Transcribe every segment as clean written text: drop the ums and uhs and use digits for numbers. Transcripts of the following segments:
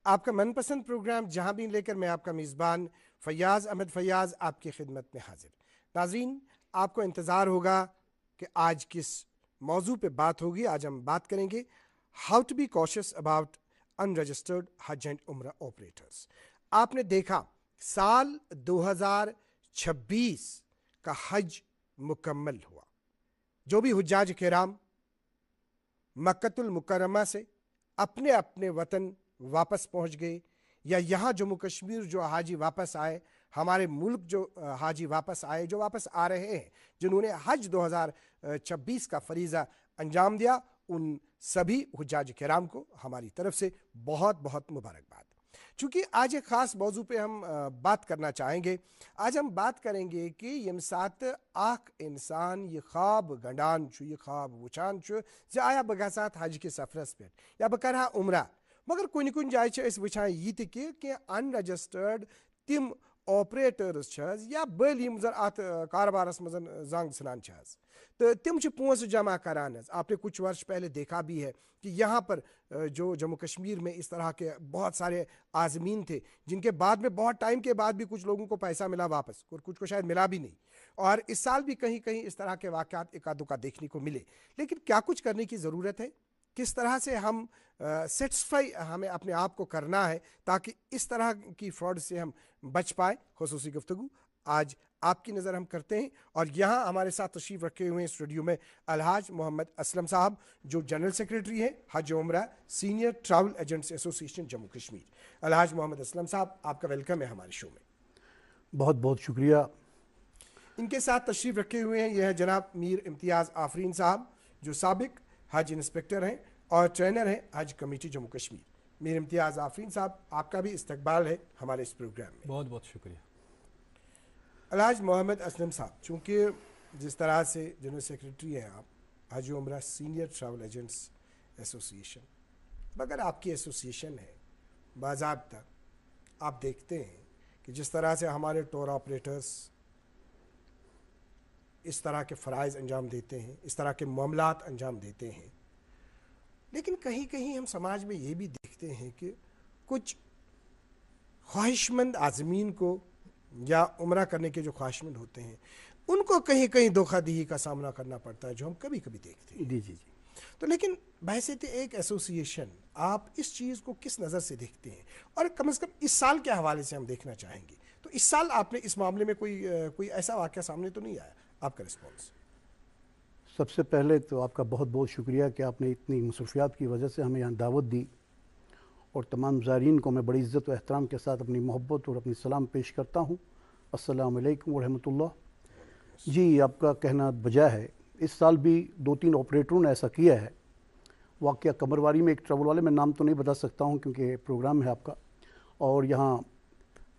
آپ کا من پسند پروگرام جہاں بھی لے کر میں آپ کا میزبان فیاض احمد فیاض آپ کی خدمت میں حاضر۔ ناظرین، آپ کو انتظار ہوگا کہ آج کس موضوع پہ بات ہوگی۔ آج ہم بات کریں گے how to be cautious about unregistered Hajj and Umrah operators. آپ نے دیکھا سال 2026 کا حج مکمل ہوا۔ جو بھی حجاج کرام مکۃ المکرمہ سے اپنے اپنے وطن واپس پہنچ گئے، یا یہاں جموں کشمیر جو حاجی واپس آئے، ہمارے ملک جو حاجی واپس آئے، جو واپس آ رہے ہیں، جنہوں نے حج 2026 کا فریضہ انجام دیا، ان سبھی حجاج کرام کو ہماری طرف سے بہت بہت مبارکباد۔ چونکہ آج ایک خاص موضوع پہ ہم بات کرنا چاہیں گے۔ آج ہم بات کریں گے کہ یم سات اخ انسان یہ خواب گنڈان چھُ، یہ خواب وچھان چھُ زِ آیا بہٕ گژھٕ ہا حج کِس سفرس پٮ۪ٹھ یا بہٕ کرٕ ہا عمرہ، مگر کُنہِ کُنہِ جایہِ چھِ أسۍ وٕچھان یہِ تہِ کہِ کینٛہہ انرجسٹٲرڈ تِم آپریٹٲرٕز چھِ حظ یا بٔلۍ یِم زن اتھ کاربارس منٛز زنگ ژھٕنان چھِ حظ، تو تم چھِ پونسہٕ جمع کران حظ۔ آپ نے کچھ ورش پہلے دیکھا بھی ہے کہ یہاں پر جو جموں کشمیر میں اس طرح کے بہت سارے عازمین تھے، جن کے بعد میں بہت ٹائم کے بعد بھی کچھ لوگوں کو پیسہ ملا واپس، اور کچھ کو شاید ملا بھی نہیں، اور اس سال بھی کہیں کہیں اس طرح کے واقعات اکا دکا دیکھنے کو ملے۔ لیکن کیا کچھ کرنے کی ضرورت ہے؟ کس طرح سے ہم سیٹسفائی ہمیں اپنے آپ کو کرنا ہے تاکہ اس طرح کی فراڈ سے ہم بچ پائیں؟ خصوصی گفتگو آج آپ کی نظر ہم کرتے ہیں، اور یہاں ہمارے ساتھ تشریف رکھے ہوئے ہیں اسٹوڈیو میں الحاج محمد اسلم صاحب، جو جنرل سیکریٹری ہیں حج عمرہ سینئر ٹریول ایجنٹس ایسوسی ایشن جموں کشمیر۔ الحاج محمد اسلم صاحب، آپ کا ویلکم ہے ہمارے شو میں۔ بہت بہت شکریہ۔ ان کے ساتھ تشریف رکھے ہوئے ہیں یہ ہے جناب میر امتیاز آفرین صاحب، جو سابق حج انسپکٹر ہیں اور ٹرینر ہیں حج کمیٹی جموں کشمیر۔ میر امتیاز آفرین صاحب، آپ کا بھی استقبال ہے ہمارے اس پروگرام میں۔ بہت بہت شکریہ۔ الحاج محمد اسلم صاحب، چونکہ جس طرح سے جنرل سیکریٹری ہیں آپ حج عمرہ سینئر ٹریول ایجنٹس ایسوسی ایشن، مگر آپ کی ایسوسی ایشن ہے باضابطہ، آپ دیکھتے ہیں کہ جس طرح سے ہمارے ٹور آپریٹرز اس طرح کے فرائض انجام دیتے ہیں، اس طرح کے معاملات انجام دیتے ہیں، لیکن کہیں کہیں ہم سماج میں یہ بھی دیکھتے ہیں کہ کچھ خواہش مند عازمین کو یا عمرہ کرنے کے جو خواہش مند ہوتے ہیں، ان کو کہیں کہیں دھوکہ دہی کا سامنا کرنا پڑتا ہے، جو ہم کبھی کبھی دیکھتے ہیں۔ جی جی جی۔ تو لیکن بحیثیت ایک ایسوسی ایشن آپ اس چیز کو کس نظر سے دیکھتے ہیں، اور کم از کم اس سال کے حوالے سے ہم دیکھنا چاہیں گے؟ تو اس سال آپ نے اس معاملے میں کوئی ایسا واقعہ سامنے تو نہیں آیا؟ آپ کا رسپانس؟ سب سے پہلے تو آپ کا بہت بہت شکریہ کہ آپ نے اتنی مصروفیات کی وجہ سے ہمیں یہاں دعوت دی، اور تمام زائرین کو میں بڑی عزت و احترام کے ساتھ اپنی محبت اور اپنی سلام پیش کرتا ہوں۔ السلام علیکم ورحمۃ اللہ۔ جی، آپ کا کہنا بجا ہے، اس سال بھی 2-3 آپریٹروں نے ایسا کیا ہے۔ واقعہ قمرواری میں ایک ٹریول والے، میں نام تو نہیں بتا سکتا ہوں کیونکہ پروگرام ہے آپ کا، اور یہاں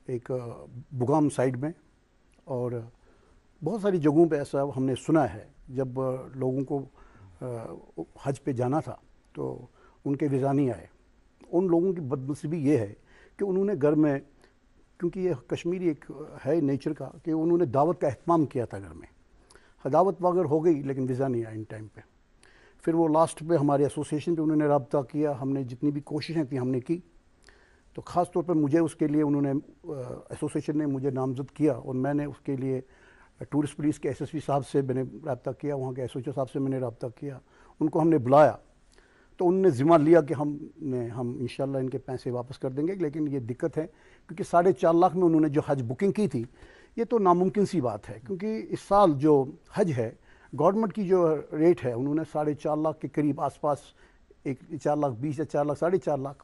ایک بگام سائڈ میں، اور بہت ساری جگہوں پہ ایسا ہم نے سنا ہے۔ جب لوگوں کو حج پہ جانا تھا تو ان کے ویزا نہیں آئے۔ ان لوگوں کی بدنصیبی یہ ہے کہ انہوں نے گھر میں، کیونکہ یہ کشمیری ایک ہے نیچر کا، کہ انہوں نے دعوت کا اہتمام کیا تھا گھر میں، دعوت وغیرہ ہو گئی لیکن ویزا نہیں آیا ان ٹائم پہ۔ پھر وہ لاسٹ پہ ہمارے ایسوسیشن پہ انہوں نے رابطہ کیا، ہم نے جتنی بھی کوششیں تھیں ہم نے کی، تو خاص طور پر مجھے اس کے لیے انہوں نے ایسوسیشن نے مجھے نامزد کیا، اور میں نے اس کے لیے ٹورسٹ پولیس کے SSP صاحب سے میں نے رابطہ کیا، وہاں کے SHO صاحب سے میں نے رابطہ کیا، ان کو ہم نے بلایا، تو انہوں نے ذمہ لیا کہ ہم انشاءاللہ ان کے پیسے واپس کر دیں گے۔ لیکن یہ دقت ہے کیونکہ 4.5 لاکھ میں انہوں نے جو حج بکنگ کی تھی، یہ تو ناممکن سی بات ہے، کیونکہ اس سال جو حج ہے گورنمنٹ کی جو ریٹ ہے، انہوں نے 4.5 لاکھ کے قریب آس پاس، 4,20,000 یا 4,00,000 4.5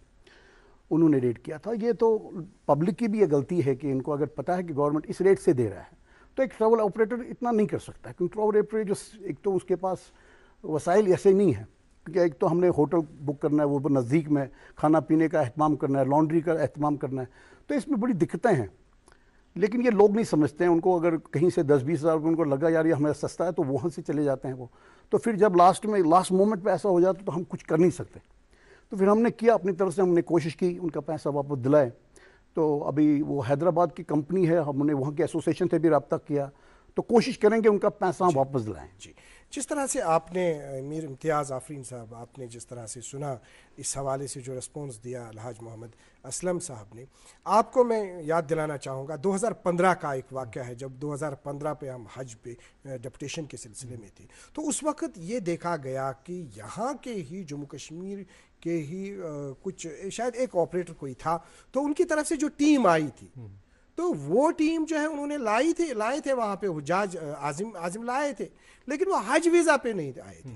انہوں نے ریٹ کیا تھا۔ یہ تو پبلک کی بھی یہ غلطی ہے کہ ان کو اگر پتہ ہے کہ گورنمنٹ اس ریٹ سے دے رہا ہے تو ایک ٹریول آپریٹر اتنا نہیں کر سکتا ہے، کیونکہ ٹریول آپریٹر جو ایک تو اس کے پاس وسائل ایسے نہیں ہیں، کیونکہ ایک تو ہم نے ہوٹل بک کرنا ہے، وہ نزدیک میں، کھانا پینے کا اہتمام کرنا ہے، لانڈری کا اہتمام کرنا ہے، تو اس میں بڑی دقتیں ہیں۔ لیکن یہ لوگ نہیں سمجھتے ہیں، ان کو اگر کہیں سے 10-20 ہزار روپے ان کو لگا یار یہ ہمیں سستا ہے تو وہاں سے چلے جاتے ہیں وہ، تو پھر جب لاسٹ مومنٹ پہ ایسا ہو جاتا تو ہم کچھ کر نہیں سکتے۔ تو پھر ہم نے کیا اپنی طرف سے، ہم نے کوشش کی ان کا پیسہ واپس دلائے۔ تو ابھی وہ حیدرآباد کی کمپنی ہے، ہم نے وہاں کے ایسوسیشن سے بھی رابطہ کیا، تو کوشش کریں گے ان کا پیسہ واپس دلائیں۔ جی جس طرح سے آپ نے میر امتیاز آفرین صاحب آپ نے جس طرح سے سنا اس حوالے سے جو رسپانس دیا الحاج محمد اسلم صاحب نے، آپ کو میں یاد دلانا چاہوں گا 2015 کا ایک واقعہ ہے، جب 2015 پہ ہم حج پہ ڈپٹیشن کے سلسلے میں تھے، تو اس وقت یہ دیکھا گیا کہ یہاں کے ہی جموں کشمیر کے ہی کچھ شاید ایک آپریٹر کوئی تھا، تو ان کی طرف سے جو ٹیم آئی تھی، تو وہ ٹیم جو ہے انہوں نے لائے تھے وہاں پہ حجاج عازم لائے تھے، لیکن وہ حج ویزا پہ نہیں آئے تھے،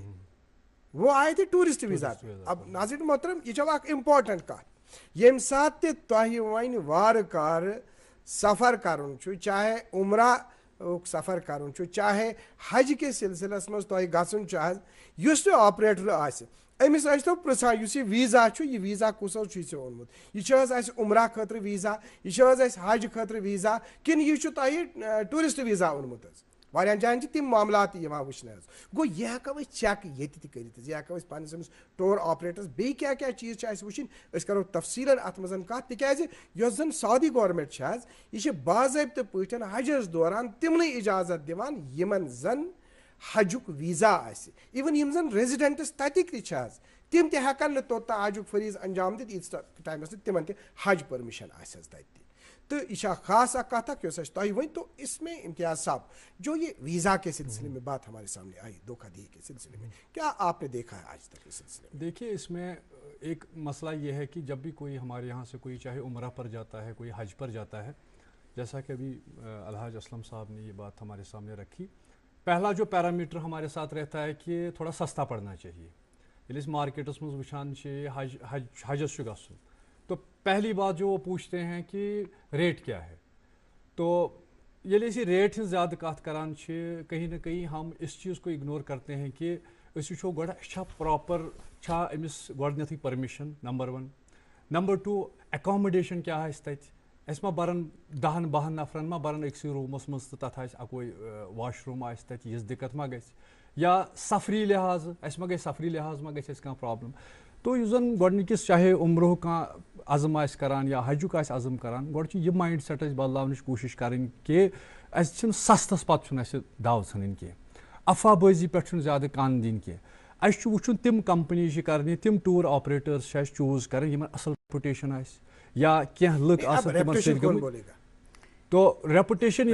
وہ آئے تھے ٹورسٹ ویزا پہ. اب ناظرین محترم یہ جو اخ امپارٹنٹ کت یم سات تہ تہ ون وار کار سفر کرن چھ، چاہے عمرہ سفر کرن چھ، چاہے حج کے سلسلس مز تہ گژھن چھ، یس تہ آپریٹر آسہ امس تو پرژھان اس یہ ویزا یہ ویزا کس ژے اونمت، یہ عمرہ خاطر ویزا، یہ حج خاطر ویزا، کن یہ تہ ٹورسٹ ویزا اونمت. واریاہن جائن تم معاملات وچھنے گو یہ ہیکو چیک یہ کرت، یہ ہیکو پنس امس ٹور آپریٹرس بیٚیہِ کیٛاہ کیٛاہ چیٖز چھِ اَسہِ وٕچھِنۍ، أسۍ کَرو تفصیٖلن اَتھ منٛز کَتھ، تِکیٛازِ یۄس زن سعودی گورمنٹ چھِ حظ یہِ چھِ باضٲبطہٕ پٲٹھۍ حجس دوران تِمنٕے اجازت دِوان یِمن زن حجُک ویزا آسہِ، اِوٕن یِم زن ریزِڈنٹس تتِکۍ تہِ چھِ حظ تِم تہِ ہٮ۪کن نہٕ توٚتام حجُک فریٖض انجام دِتھ ییٖتِس ٹایمس نہٕ تِمن تہِ حج پٔرمِشن آسہِ حظ تتہِ. تو یہ خاص اک کتھ اک یس تہ ون، تو اس میں امتیاز صاحب جو یہ ویزا کے سلسلے میں بات ہمارے سامنے آئی دھوکہ دہی کے سلسلے میں، کیا آپ نے دیکھا ہے آج تک اس سلسلے میں؟ دیکھیے اس میں ایک مسئلہ یہ ہے کہ جب بھی کوئی ہمارے یہاں سے کوئی چاہے عمرہ پر جاتا ہے، کوئی حج پر جاتا ہے، جیسا کہ ابھی الحاج اسلم صاحب نے یہ بات ہمارے سامنے رکھی، پہلا جو پیرامیٹر ہمارے ساتھ رہتا ہے کہ تھوڑا سستا پڑنا چاہیے. ییٚلہِ أسۍ مارکیٹس منٛز وٕچھان چھِ حجس چھُ گژھُن، تو پہلی بات جو وہ پوچھتے ہیں کہ ریٹ کیا ہے. تو ییٚلہِ أسۍ ریٹ ہٕنٛز زیادٕ کتھ کران چھِ، کہیں نہ کہیں ہم اس چیز کو اگنور کرتے ہیں کہ أسۍ وٕچھو گۄڈٕ چھا پراپر چھا أمِس گۄڈنیٚتھٕے پٔرمِشن، نمبر 1. نمبر 2 ایکامڈیشن کیٛاہ آسہِ تتہِ، اَسہِ ما برن 10-12 نفرن ما برن أکسٕے روٗمس منٛز تہٕ تتھ آسہِ اکوے واش روٗم آسہِ تتہِ، یِژھ دِقت ما گژھِ، یا سفری لحاظہٕ اَسہِ ما گژھِ سفری لحاظ ما گژھِ اَسہِ کانٛہہ پرابلم. تو یُس زن گۄڈنِکِس چاہے عمرہُک کانٛہہ عزم آسہِ کران یا حجُک آسہِ عزم کران، گۄڈٕ چھُ یہِ مایِنڈ سیٹ اَسہِ بدلاونٕچ کوٗشِش کرٕنۍ کہ اَسہِ چھِنہٕ سستس پتہٕ چھُنہٕ اَسہِ داو ژھٕنٕنۍ کینٛہہ، افواہ بٲزی پٮ۪ٹھ چھُنہٕ زیادٕ کن دِنۍ کینٛہہ. اَسہِ چھُ وٕچھُن تِم کمپنی چھِ کرنہِ، تِم ٹوٗر آپریٹٲرٕس چھِ اَسہِ چوٗز کرٕنۍ یِمن اصل ریپوٹیشن آسہِ، یا کینٛہہ لُکھ آسن تِمن سۭتۍ گٔمٕتۍ. تو ریپوٹیشن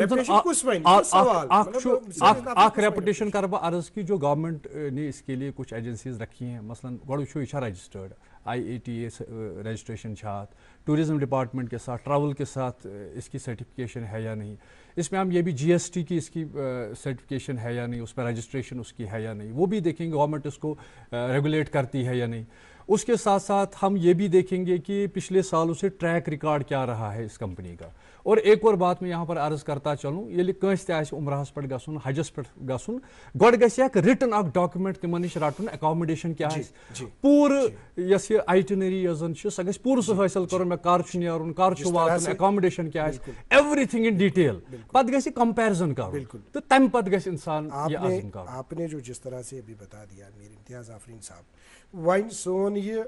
اکھ ریپوٹیشن کرٕ بہٕ عرض کہ جو گورنمنٹ نے اس کے لیے کچھ ایجنسیز رکھی ہیں، مثلاً گۄڈٕ وٕچھو یہِ چھا رجسٹرڈ، IATA رجسٹریشن چھا اتھ، ٹورزم ڈپارٹمنٹ کے ساتھ، ٹریول کے ساتھ اس کی سرٹیفکیشن ہے یا نہیں، اس میں ہم یہ بھی GST کی اس کی سرٹیفکیشن ہے یا نہیں، اس میں رجسٹریشن اس کی ہے یا نہیں، وہ بھی دیکھیں گے گورنمنٹ اس کو ریگولیٹ کرتی ہے یا نہیں. اس کے ساتھ ساتھ ہم یہ بھی دیکھیں گے کہ پچھلے سالوں سے ٹریک ریکارڈ کیا رہا ہے اس کمپنی کا. اور ایک اور بات میں یہاں پر عرض کرتا چلوں، ییٚلہِ کٲنٛسہِ تہِ آسہِ عمرہس پٮ۪ٹھ گژھُن، حجس پٮ۪ٹھ گژھُن، گۄڈٕ گژھِ اکھ رِٹن اکھ ڈاکیومنٹ تِمن نِش رٹُن، ایکامڈیشن کیٛاہ آسہِ پوٗرٕ یۄس یہِ آیٹنری یۄس زن چھِ سۄ گژھِ پوٗرٕ سُہ حٲصِل کرُن، مےٚ کر چھُ نیرُن، کر چھُ واتُن، ایکامڈیشن کیٛاہ آسہِ، ایوری تھنگ ان ڈیٹیل، پتہٕ گژھِ کمپیرزن کرُن تہٕ تمہِ پتہٕ گژھِ انسان یہِ عزم کرُن. آپ نے جو جس طرح سے ابھی بتا دیا میر امتیاز آفرین صاحب، وۄنۍ سون یہ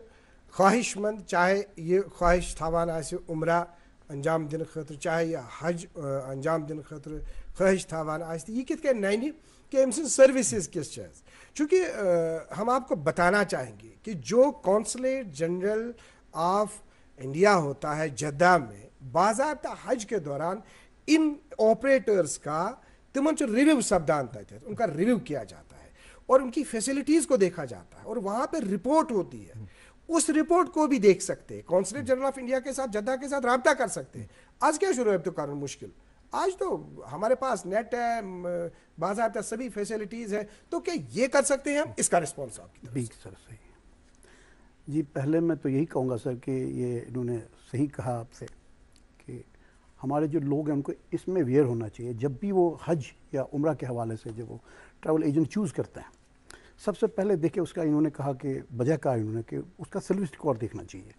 خواہش مند چاہے یہ خواہش تھاوان آسہِ عمرہ انجام دن خاطر، چاہے یہ حج انجام دن خاطر خواہش تھاوان آسہِ تہٕ یہِ کِتھ کٔنۍ ننہِ کہ أمۍ سٕنٛز سروسز کِژھ چھِ حظ. چونکہ ہم آپ کو بتانا چاہیں گے کہ جو کونسلیٹ جنرل آف انڈیا ہوتا ہے جدہ میں، باضابطہ حج کے دوران ان آپریٹرس کا تمن سے ریویو سپدان تھے، ان کا ریویو کیا جاتا ہے اور ان کی فیسلٹیز کو دیکھا جاتا ہے، اور وہاں پہ رپورٹ ہوتی ہے. اس رپورٹ کو بھی دیکھ سکتے ہیں، کونسلیٹ جنرل آف انڈیا کے ساتھ جدہ کے ساتھ رابطہ کر سکتے ہیں. آج کیا شروع ہے تو کرنا مشکل، آج تو ہمارے پاس نیٹ ہے، باضابطہ سبھی فیسلٹیز ہیں، تو کیا یہ کر سکتے ہیں ہم؟ اس کا رسپانس آپ کی طرف سے. سر صحیح جی، پہلے میں تو یہی کہوں گا سر کہ یہ انہوں نے صحیح کہا آپ سے کہ ہمارے جو لوگ ہیں ان کو اس میں ویئر ہونا چاہیے. جب بھی وہ حج یا عمرہ کے حوالے سے جب وہ ٹریول ایجنٹ چوز کرتے ہیں، سب سے پہلے دیکھیں اس کا، انہوں نے کہا کہ وجہ کہا انہوں نے کہ اس کا سروس ریکارڈ دیکھنا چاہیے،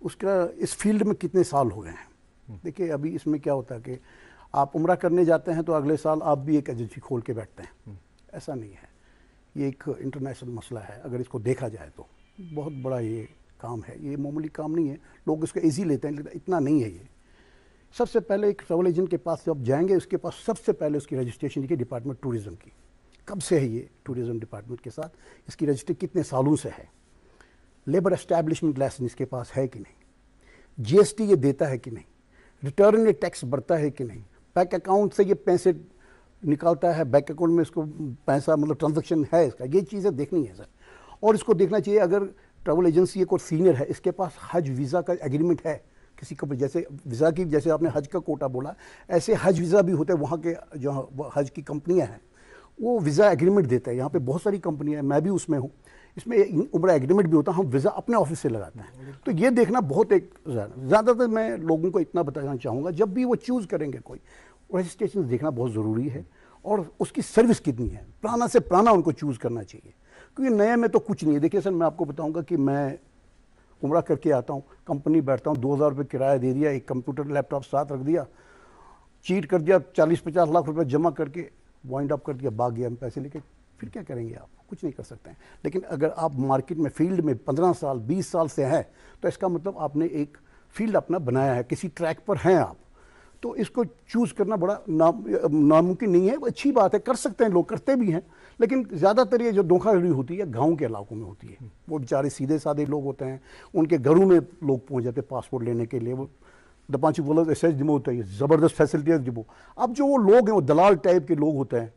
اس کا اس فیلڈ میں کتنے سال ہو گئے ہیں. دیکھیے ابھی اس میں کیا ہوتا ہے کہ آپ عمرہ کرنے جاتے ہیں تو اگلے سال آپ بھی ایک ایجنسی کھول کے بیٹھتے ہیں، ایسا نہیں ہے. یہ ایک انٹرنیشنل مسئلہ ہے، اگر اس کو دیکھا جائے تو بہت بڑا یہ کام ہے، یہ معمولی کام نہیں ہے. لوگ اس کو ایزی لیتے ہیں لیکن اتنا نہیں ہے. یہ سب سے پہلے ایک ٹریول ایجنٹ کے پاس جب جائیں گے، اس کے پاس سب سے پہلے اس کی رجسٹریشن کی ڈپارٹمنٹ ٹورزم کی، کب سے ہے یہ ٹورزم ڈپارٹمنٹ کے ساتھ, اس کی رجسٹری کتنے سالوں سے ہے, لیبر اسٹیبلشمنٹ لائسنس اس کے پاس ہے کہ نہیں, جی ایس ٹی یہ دیتا ہے کہ نہیں, ریٹرن یہ ٹیکس بھرتا ہے کہ نہیں, بینک اکاؤنٹ سے یہ پیسے نکالتا ہے, بینک اکاؤنٹ میں اس کو پیسہ مطلب ٹرانزیکشن ہے اس کا, یہ چیزیں دیکھنی ہے سر. اور اس کو دیکھنا چاہیے اگر ٹریول ایجنسی کوئی سینئر ہے, اس کے پاس حج ویزا کا ایگریمنٹ ہے کسی کو, جیسے ویزا کی, جیسے آپ نے حج کا کوٹا بولا, ایسے حج ویزا بھی ہوتے ہیں, وہاں کے جو حج کی کمپنیاں ہیں وہ ویزا ایگریمنٹ دیتے ہیں. یہاں پہ بہت ساری کمپنیاں ہیں, میں بھی اس میں ہوں, اس میں عمرہ ایگریمنٹ بھی ہوتا ہے, ہم ویزا اپنے آفس سے لگاتے ہیں. تو یہ دیکھنا بہت ایک زیادہ تر میں لوگوں کو اتنا بتانا چاہوں گا, جب بھی وہ چوز کریں گے کوئی, رجسٹریشن دیکھنا بہت ضروری ہے, اور اس کی سروس کتنی ہے, پرانا سے پرانا ان کو چوز کرنا چاہیے, کیونکہ نئے میں تو کچھ نہیں ہے. دیکھیے سر, میں آپ کو بتاؤں گا کہ میں عمرہ کر کے آتا ہوں, کمپنی بیٹھتا ہوں, 2000 روپے کرایہ دے دیا, ایک کمپیوٹر لیپ ٹاپ ساتھ رکھ دیا, چیٹ کر دیا, 40-50 لاکھ روپے جمع کر کے وائنڈ اپ کر دیا, بھاگ گیا, ہم پیسے لے کے, پھر کیا کریں گے آپ, کچھ نہیں کر سکتے ہیں. لیکن اگر آپ مارکیٹ میں فیلڈ میں 15 سال 20 سال سے ہیں, تو اس کا مطلب آپ نے ایک فیلڈ اپنا بنایا ہے, کسی ٹریک پر ہیں آپ, تو اس کو چوز کرنا بڑا ناممکن نہیں ہے. اچھی بات ہے, کر سکتے ہیں, لوگ کرتے بھی ہیں, لیکن زیادہ تر یہ جو دھوکہ دھڑی ہوتی ہے گاؤں کے علاقوں میں ہوتی ہے. وہ بیچارے سیدھے سادے لوگ ہوتے ہیں, ان کے گھروں میں لوگ پہنچ جاتے ہیں پاسپورٹ لینے کے لیے, وہ دپانچی بولو ایسے دمو ہوتا ہے, زبردست فیسلٹیز دمو. اب جو وہ لوگ ہیں, وہ دلال ٹائپ کے لوگ ہوتے ہیں,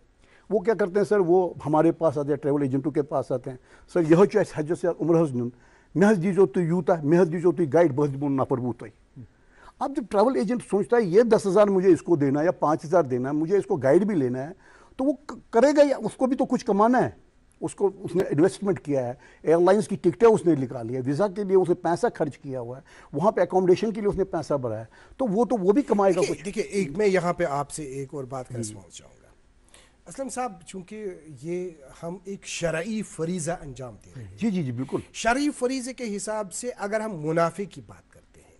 وہ کیا کرتے ہیں سر, وہ ہمارے پاس آتے ہیں, ٹریول ایجنٹوں کے پاس آتے ہیں, سر یہ چھ حج سے عمرہ حج نیون, مے حظ دیجو تھی یوتا, مے حظ دیجو تھی گائیڈ, بہت دمو نفر بو تھی. اب جب ٹریول ایجنٹ سوچتا ہے یہ 10,000 مجھے اس کو دینا ہے یا 5,000 دینا ہے, مجھے اس کو گائیڈ بھی لینا ہے, تو وہ کرے گا, یا اس کو بھی تو کچھ کمانا ہے, اس نے انویسٹمنٹ کیا ہے, ایئر لائنس کی ٹکٹیں اس نے نکالی ہے, ویزا کے لیے اس نے پیسہ خرچ کیا ہوا ہے, وہاں پہ اکوموڈیشن کے لیے اس نے پیسہ بھرا ہے, تو وہ بھی کمائے گا کچھ. دیکھیے ایک میں یہاں پہ آپ سے ایک اور بات کا رسپانس چاہوں گا. اسلم صاحب, چونکہ یہ ہم ایک شرعی فریضہ انجام دے رہے ہیں, جی جی جی بالکل, شرعی فریضے کے حساب سے اگر ہم منافع کی بات کرتے ہیں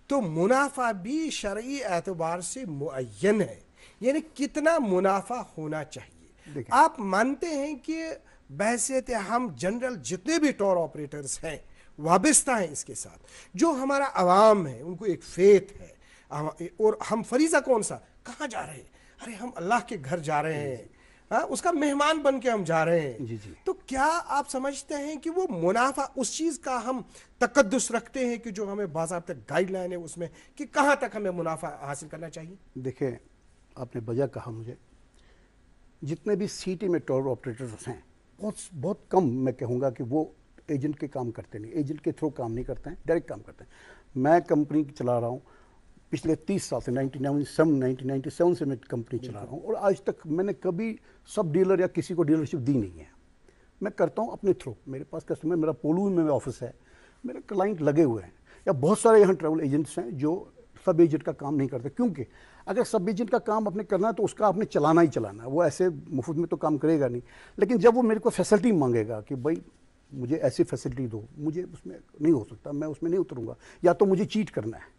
تو منافع بھی شرعی اعتبار سے معین ہے, یعنی کتنا منافع ہونا چاہیے. آپ مانتے ہیں کہ بحیثیت ہم جنرل جتنے بھی ٹور آپریٹرز ہیں وابستہ ہیں اس کے ساتھ, جو ہمارا عوام ہے, ان کو ایک فیتھ ہے, اور ہم فریضہ کون سا, کہاں جا رہے ہیں, ارے ہم اللہ کے گھر جا رہے ہیں, اس کا مہمان بن کے ہم جا رہے ہیں. تو کیا آپ سمجھتے ہیں کہ وہ منافع اس چیز کا ہم تقدس رکھتے ہیں کہ جو ہمیں باضابطہ گائیڈ لائن ہے اس میں, کہ کہاں تک ہمیں منافع حاصل کرنا چاہیے؟ دیکھیں آپ نے بجا کہا, مجھے جتنے بھی سٹی میں ٹور آپریٹرز ہیں, بہت کم میں کہوں گا کہ وہ ایجنٹ کے کام کرتے نہیں, ایجنٹ کے تھرو کام نہیں کرتے ہیں, ڈائریکٹ کام کرتے ہیں. میں کمپنی چلا رہا ہوں پچھلے 30 سال سے, 1997 سے میں کمپنی چلا رہا ہوں, اور آج تک میں نے کبھی سب ڈیلر یا کسی کو ڈیلرشپ دی نہیں ہے. میں کرتا ہوں اپنے تھرو, میرے پاس کسٹمر, میرا پولو میں آفس ہے, میرے کلائنٹ لگے ہوئے ہیں, یا بہت سارے یہاں ٹریول ایجنٹس ہیں جو سب ایجنٹ کا کام نہیں کرتے, کیونکہ اگر سب ایجنٹ کا کام آپ نے کرنا ہے تو اس کا آپ نے چلانا ہی چلانا ہے, وہ ایسے مفت میں تو کام کرے گا نہیں. لیکن جب وہ میرے کو فیسلٹی مانگے گا کہ بھائی مجھے ایسی فیسلٹی دو, مجھے اس میں نہیں ہو سکتا, میں اس میں نہیں اتروں گا, یا تو مجھے چیٹ کرنا ہے.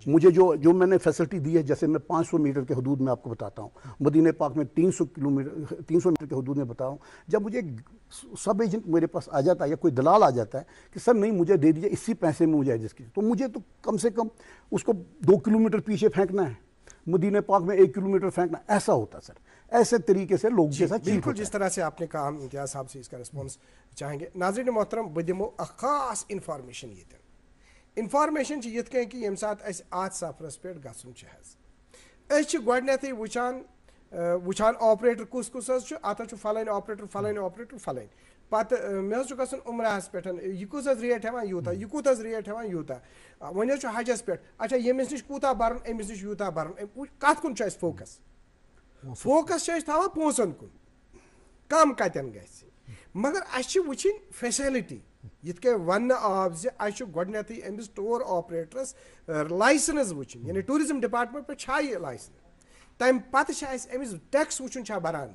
مجھے جو میں نے فیسلٹی دی ہے, جیسے میں 500 میٹر کے حدود میں آپ کو بتاتا ہوں, مدینہ پاک میں 300 میٹر کے حدود میں بتاؤں, جب مجھے سب ایجنٹ میرے پاس آ جاتا ہے یا کوئی دلال آ جاتا ہے کہ سر نہیں مجھے دے دیجیے اسی پیسے میں مجھے ایڈجسٹ کیجیے, تو مجھے تو کم سے کم اس کو 2 کلومیٹر پیچھے پھینکنا ہے, مدینہ پاک میں 1 کلومیٹر پھینکنا, ایسا ہوتا سر. ایسے طریقے سے لوگ کے ساتھ بالکل جس طرح سے آپ نے کہا, ہم امتیاز صاحب سے اس کا رسپانس چاہیں گے. ناظرین محترم, بہ دمو خاص انفارمیشن یہ انفارمیشن یت کن کہ یم سات اس آت سفرس پہ گھن اس گۄڈنیتھٕے وٕچھان آپریٹر کس کس حظ ات فلٲنۍ آپریٹر فلٲنۍ آپریٹر فلٲنۍ, پتہٕ مےٚ حظ چھُ گژھُن عمرہس پٮ۪ٹھ, یہِ کۭژ حظ ریٹ ہٮ۪وان یوٗتاہ, یہِ کوٗتاہ حظ ریٹ ہٮ۪وان یوٗتاہ, وۄنۍ حظ چھُ حجس پٮ۪ٹھ, اچھا ییٚمِس نِش کوٗتاہ برُن, أمِس نِش یوٗتاہ برُن, کتھ کُن چھُ اَسہِ فوکس, فوکس چھِ أسۍ تھاوان پونٛسن کُن, کم کتٮ۪ن گژھِ, مگر اَسہِ چھِ وٕچھِنۍ فیسلٹی. یِتھ کٔنۍ وننہٕ آو زِ اَسہِ چھُ گۄڈنیتھٕے أمِس ٹور آپریٹرس لایسنس وٕچھِنۍ, یعنی ٹوٗرزم ڈپارٹمنٹ پٮ۪ٹھ چھا یہِ لایسنس, تمہِ پتہٕ چھِ اَسہِ أمِس ٹیکس وٕچھُن چھا بران,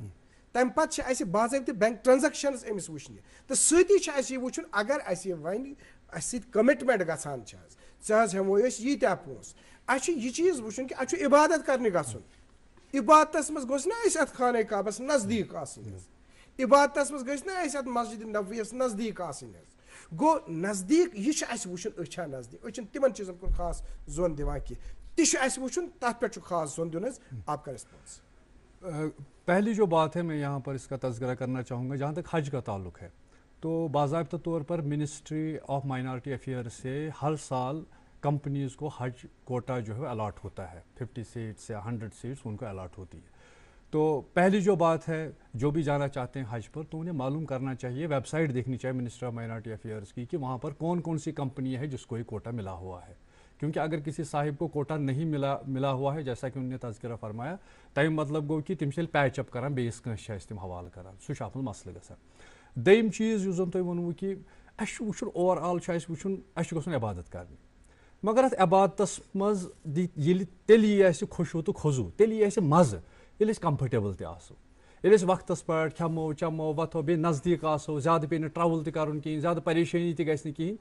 تمہِ پتہٕ چھِ اَسہِ باضٲبطہٕ بینک ٹرانزیکشنز أمِس وٕچھنہِ, تہٕ سۭتی چھُ اَسہِ یہِ وٕچھُن اگر اَسہِ یہِ وۄنۍ اَسہِ سۭتۍ کمٹمنٹ گژھان چھِ حظ, ژےٚ حظ ہٮ۪موے أسۍ ییٖتیٛاہ پونٛسہٕ, اَسہِ چھُ یہِ چیٖز وٕچھُن کہِ اَسہِ چھُ عبادت کرنہِ گژھُن, عبادتس منٛز گوٚژھ نا أسۍ اتھ خانہ کعبس نزدیٖک آسٕنۍ حظ, عبادتس منٛز گٔژھۍ نا أسۍ اتھ مسجد نبویس نزدیٖک آسٕنۍ حظ. گوٚو نزدیٖک یہِ چھُ اَسہِ وٕچھُن, أسۍ چھا نزدیٖک, أسۍ چھِنہٕ تِمن چیٖزن کُن خاص زوٚن دِوان کینٛہہ, تہِ چھُ اَسہِ وٕچھُن, تتھ پٮ۪ٹھ چھُ خاص زوٚن دیُن حظ. آپ کا ریسپانس. پہلی جو بات ہے میں یہاں پر اس کا تذکرہ کرنا چاہوں گا جہاں تک حج کا تعلق ہے تو باضابطہ طور پر منسٹری آف مائنارٹی افیئر سے ہر سال کمپنیز کو حج کوٹا جو ہے الاٹ ہوتا ہے 50 سیٹس یا 100 سیٹس ان کو الاٹ ہوتی ہے. تو پہلی جو بات ہے جو بھی جانا چاہتے ہیں حج پر تو انہیں معلوم کرنا چاہیے, ویب سائٹ دیکھنی چاہیے منسٹری آف مائنارٹی افیئرس کی کہ وہاں پر کون کون سی کمپنی ہے جس کو یہ کوٹا ملا ہوا ہے. کیونکہ اگر کسی صاحب کو کوٹا نہیں ملا ہوا ہے جیسا کہ انہوں نے تذکرہ فرمایا تمہیں مطلب گو کہ تم پیچ اپ کران بیس کنس تم حوالہ کران سہ ات مسئلہ گژھان. دویم چیز اس زن تھی ونو کہ اس وچن اوور آل وچن اس گھن عبادت کرنی مگر ات عبادتس مز تیلی یہ خوشو تو کھوزو تیلی یہ مزہ ییٚلہِ أسۍ کمفٲٹیبٕل تہِ آسو ییٚلہِ أسۍ وقتس پٮ۪ٹھ کھٮ۪مو چٮ۪مو وۄتھو بیٚیہِ نزدیٖک آسو زیادٕ پیٚیہِ نہٕ ٹرٛاوٕل تہِ کَرُن کِہیٖنۍ زیادٕ پریشٲنی تہِ گژھِ نہٕ کِہیٖنۍ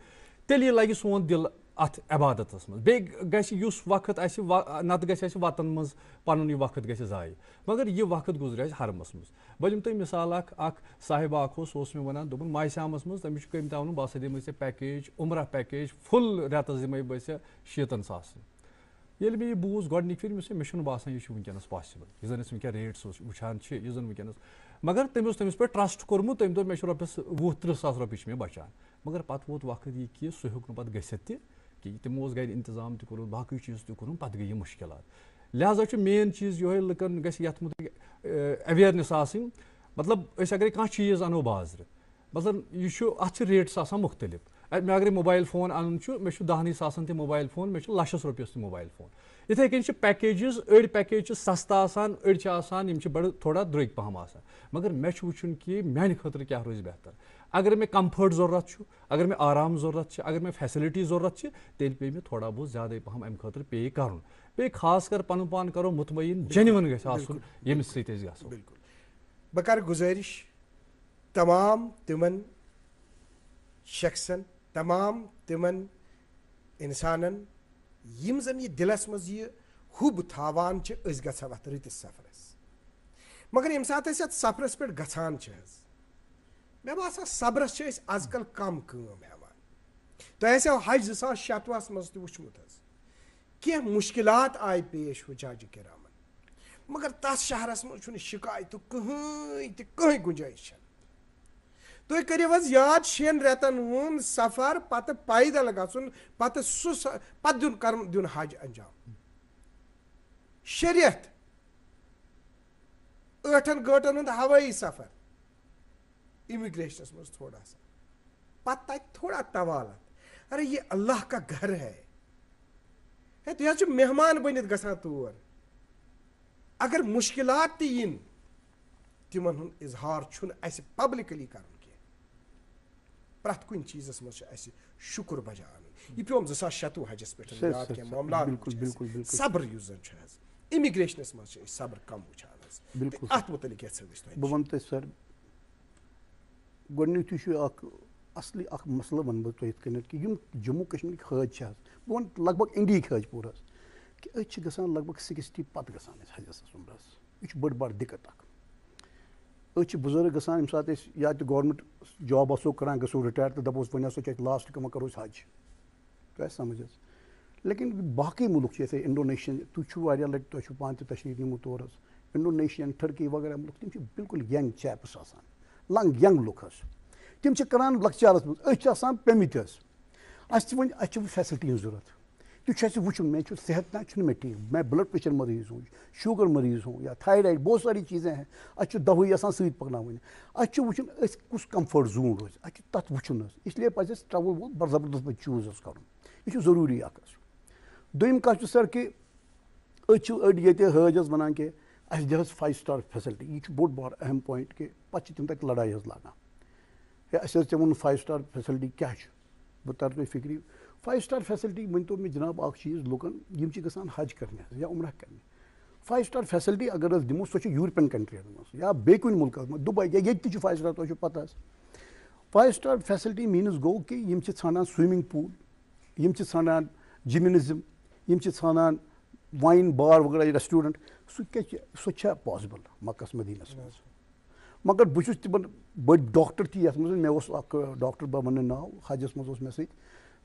تیٚلی لگہِ سون دِل اتھ عبادتس منٛز بیٚیہِ گژھِ یُس وقت اَسہِ نتہٕ گژھِ اَسہِ وتن منٛز پنُن یہِ وقت گژھِ ضایہِ مگر یہِ وقت گُزرِ اَسہِ حرمس منٛز. بہٕ دِمہٕ تۄہہِ مِثال اکھ صاحبہ اکھ اوس سُہ اوس مےٚ ونان دوٚپُن ماہِسامس منٛز تٔمِس چھُ کٔمۍ تام ووٚنمُت بہٕ ہسا دِمے ژےٚ پیکیج عمرہ پیکیج فُل رٮ۪تس دِمے بہٕ ژےٚ 600 ساسن. ییٚلہِ مےٚ یہِ بوٗز گۄڈنِکۍ پھِرِ مےٚ چھُنہٕ باسان یہِ چھُ وٕنکیٚنس پاسِبٕل یُس زن أسۍ وٕنکیٚن ریٹس وٕچھان چھِ یُس زن وٕنکیٚنس مگر تٔمۍ اوس تٔمِس پٮ۪ٹھ ٹرٛسٹ کوٚرمُت تٔمۍ دوٚپ مےٚ چھُ رۄپیس 20-30 ساس رۄپیہِ چھِ مےٚ بچان مگر پتہٕ ووت وقت یہِ کہِ سُہ ہیوٚک نہٕ پتہٕ گٔژھِتھ تہِ کِہیٖنۍ تِمو اوس گرِ انتظام تہِ کوٚرمُت باقٕے چیٖز تہِ کوٚرمُت پتہٕ گٔے یہِ مُشکلات. لہٰذا چھُ مین چیٖز یِہوے لُکن گژھِ یتھ متعلق اویرنیس آسٕنۍ مطلب أسۍ اگرے کانٛہہ چیٖز انو بازرٕ مطلب یہِ چھُ اتھ چھِ ریٹس آسان مختلف. مےٚ اگرے موبایل فون انُن چھُ مےٚ چھُ 10 ساسن تہِ موبایل فون مےٚ چھُ لچھس رۄپیس تہِ موبایل فون. یِتھے کٔنۍ چھِ پیکیجز أڑۍ پیکیج چھِ سستہٕ آسان أڑۍ چھِ آسان یِم چھِ بڑٕ تھوڑا درٛوٚگۍ پہم آسان مگر مےٚ چھُ وٕچھُن کہِ میانہِ خٲطرٕ کیٛاہ روزِ بہتر. اگر مےٚ کمفٲٹ ضوٚرتھ چھُ اگر مےٚ آرام ضوٚرتھ چھِ اگر مےٚ فیسلٹی ضوٚرتھ چھِ تیٚلہِ پیٚیہِ مےٚ تھوڑا بہت زیادَے پہم امہِ خٲطرٕ پے کرُن. بیٚیہِ خاص کر پنُن پان کرو مطمعین جینوَن گژھِ آسُن ییٚمِس سۭتۍ أسۍ گژھو. بالکل بہٕ کرٕ گُزٲرِش تمام تِمن شخصن تمام تِمن انسانن یِم زن یہِ دِلس منٛز یہِ حُب تھاوان چھِ أسۍ گژھو اتھ رٕتِس سفرس مگر ییٚمہِ ساتہٕ أسۍ اتھ سفرس پٮ۪ٹھ گژھان چھِ حظ مےٚ باسان صبرس چھِ أسۍ آز کل کم کٲم ہٮ۪وان. تۄہہِ آسیو حج 2026 منٛز تہِ وٕچھمُت حظ کینٛہہ مُشکلات آیہِ پیش حُجاج کِرامن مگر تتھ شہرس منٛز چھُنہٕ شِکایتُک کٕہٕنۍ گُنجٲیش چھنہٕ. تُہۍ کٔرِو حظ یاد 6 رٮ۪تن ہُنٛد سفر پتہٕ پیدل گژھُن پتہٕ پتہٕ دیُن حج انجام 6 رٮ۪تھ 8 گٲنٛٹن ہُنٛد ہوٲیی سفر اِمِگریشنس منٛز تھوڑا سا پتہٕ تتہِ تھوڑا طوالت ارے یہ اللہ کا گھر ہے تُہۍ حظ چھِو مہمان بٔنِتھ گژھان تور اگر مُشکلات تہِ یِن تِمن ہُنٛد اظہار چھُنہٕ اسہِ پبلکلی کرُن کینٛہہ. پرٛٮ۪تھ کُنہِ چیٖزس منٛز چھُ اسہِ شُکر بجا انُن. یہِ پیوم 2026 حجس پٮ۪ٹھ یاد کینٛہہ معاملات صبر یُس زن چھُ حظ اِمِگریشنس منٛز چھِ أسۍ صبر کم وٕچھان حظ اتھ متعلق یژھو أسۍ تۄہہِ. بہٕ ونہٕ تۄہہِ سر گۄڈنیُک یہِ چھُ اکھ اصلی اکھ مسلہٕ ونہٕ بہٕ تۄہہِ یِتھ کٔنٮ۪تھ کہِ یِم جموں کشمیٖرٕکۍ حٲج چھِ حظ بہٕ وَنہٕ لگ بگ اِنڈیہِکۍ حٲج پوٗرٕ حظ کہِ أسۍ چھِ گژھان لگ بگ 60 پتہٕ گژھان أسۍ حجس عمرس. یہِ چھُ بٔڑ بار دِقت اکھ. أسۍ چھِ بُزرگ گژھان ییٚمہِ ساتہٕ أسۍ یا تہِ گورمنٹ جاب آسو کران گژھو رِٹایر تہٕ دپوس وۄنۍ ہسا چھُ اَسہِ لاسٹ وۄنۍ کرو أسۍ حج تۄہہِ آسہِ سمجھ حظ. لیکن باقٕے مُلک چھِ یِتھے انڈونیشین تُہۍ چھِو واریاہ لٹہِ تۄہہِ چھُو پانہٕ تہِ تشریٖف نِمُت تور حظ انڈونیشین ٹرکی وغیرہ مُلک تِم چھِ بالکل ینگ چیپٕس آسان ینگ لُکھ حظ تِم چھِ کران لۄکچارس منٛز أسۍ چھِ آسان پیٚمٕتۍ حظ اَسہِ چھِ وۄنۍ اَسہِ چھِ فیسلٹی ہٕنٛز ضوٚرتھ تہِ چھُ اَسہِ وٕچھُن مےٚ چھُ صحت نہ چھُنہٕ مےٚ ٹھیٖک میں بلڈ پریشر مریض ہوں شوگر مریض ہوں یا تھایرایڈ بہت ساری چیٖزیں ہیں اَسہِ چھُ دَوہٕے آسان سۭتۍ پکناوٕنۍ اَسہِ چھُ وٕچھُن أسۍ کُس کمفٲٹ زون روزِ اَسہِ چھُ تتھ وٕچھُن حظ اسلیے پزِ اَسہِ ٹرٛاوٕل وول بڑٕ زبردست پٲٹھۍ چوٗز حظ کرُن یہِ چھُ ضروٗری اکھ حظ. دوٚیِم کتھ چھُ سر کہِ أسۍ چھِ أڑۍ ییٚتہِ حٲج حظ ونان کہِ اَسہِ دِ حظ 5 سٹار فیسلٹی یہِ چھُ بوٚڑ بار اہم پویِنٹ کہِ پتہٕ چھِ تِم تتہِ لڑایہِ حظ لاگان ہے اَسہِ حظ ژےٚ ووٚنُن 5 سٹار فیسلٹی کیٛاہ چھُ بہٕ ترٕ تۄہہِ فِکرِ 5 سٹار فیسلٹی ؤنۍتو مےٚ جناب اکھ چیٖز لُکن یِم چھِ گژھان حج کرنہِ حظ یا عمرہ کرنہِ 5 سٹار فیسلٹی اگر أسۍ دِمو سۄ چھِ یوٗرپین کنٹرین منٛز یا بیٚیہِ کُنہِ مُلکس منٛز دُبے یا ییٚتہِ تہِ چھُ 5 سٹار تۄہہِ چھو پتہ حظ 5 سٹار فیسلٹی میٖنٕز گوٚو کہِ یِم چھِ ژھانڈان سُومِنٛگ پوٗل یِم چھِ ژھانڈان جِمنزم یِم چھِ ژھانڈان واین بار وغیرہ ریسٹورنٹ سُہ کیٛاہ چھِ سُہ چھا پاسبل مکس مدیٖنس منٛز مگر بہٕ چھُس تِمن بٔڑۍ ڈاکٹر تہِ یتھ منٛز مےٚ اوس اکھ ڈاکٹر بہٕ ونہٕ ناو حجس منٛز اوس مےٚ سۭتۍ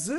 2